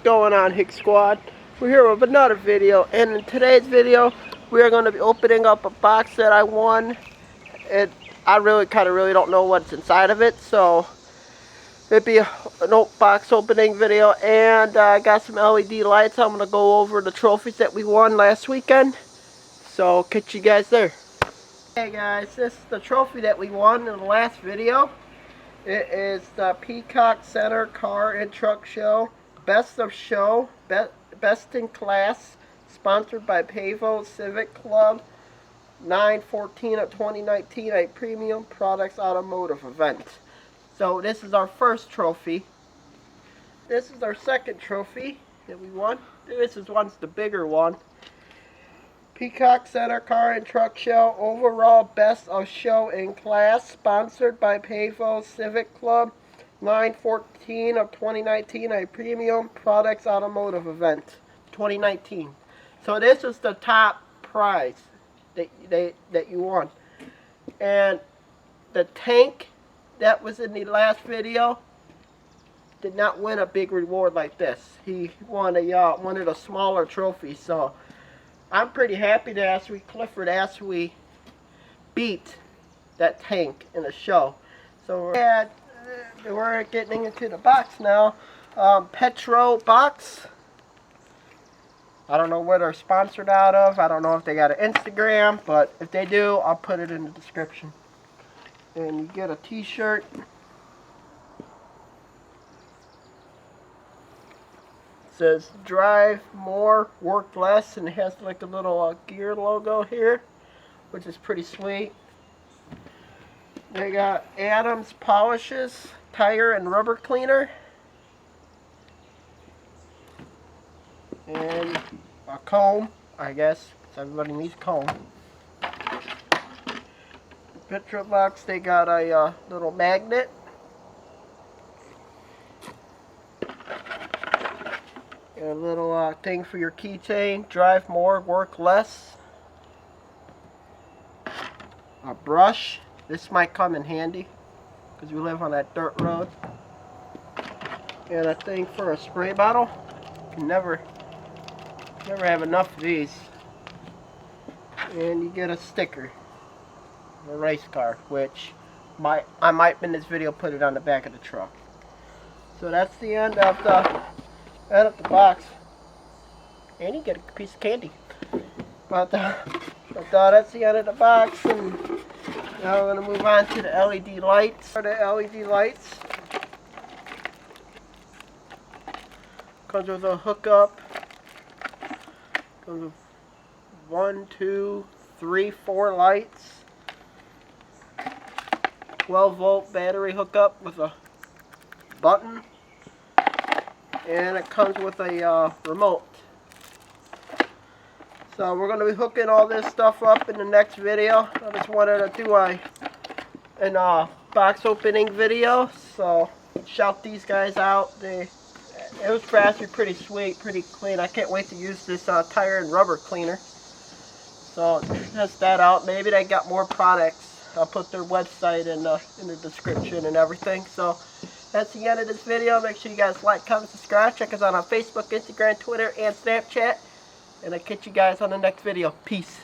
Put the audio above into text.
What's going on, Hick Squad? We're here with another video, and in today's video we are going to be opening up a box that I won. I really don't know what's inside of it, so it'd be an box opening video. And I got some LED lights. I'm going to go over the trophies that we won last weekend, so catch you guys there. Hey guys, this is the trophy that we won in the last video. It is the Peacock Center Car and Truck Show, Best of Show, Best in Class, sponsored by Pavo Civic Club, 9/14 of 2019, a premium products automotive event. So this is our first trophy. This is our second trophy that we won. This is the bigger one. Peacock Center Car and Truck Show, overall Best of Show in Class, sponsored by Pavo Civic Club, 9/14 of 2019, a premium products automotive event, 2019. So this is the top prize that you won. And the tank that was in the last video did not win a big reward like this. He won one of the smaller trophies. So I'm pretty happy that Clifford we beat that tank in the show. So we're getting into the box now. PETROLBOX. I don't know where they're sponsored out of. I don't know if they got an Instagram, but if they do, I'll put it in the description. And you get a t-shirt. Says drive more, work less, and it has like a little gear logo here, which is pretty sweet. They got Adams polishes, tire and rubber cleaner, and a comb, I guess, because everybody needs a comb. PETROLBOX, they got a little magnet. A little thing for your keychain. Drive more, work less. A brush. This might come in handy because we live on that dirt road. And a thing for a spray bottle. You can never have enough of these. And you get a sticker. A race car, which I might in this video put it on the back of the truck. So that's the end of the box, and you get a piece of candy. But that's the end of the box, and now we're going to move on to the LED lights. For the LED lights, comes with a hookup. Comes with 1, 2, 3, 4 lights. 12-volt battery hookup with a button. And it comes with a remote. So we're going to be hooking all this stuff up in the next video. I just wanted to do a box opening video. So shout these guys out. It was actually pretty sweet, pretty clean. I can't wait to use this tire and rubber cleaner. So test that out. Maybe they got more products. I'll put their website in the description and everything. So that's the end of this video. Make sure you guys like, comment, subscribe. Check us out on Facebook, Instagram, Twitter, and Snapchat. And I'll catch you guys on the next video. Peace.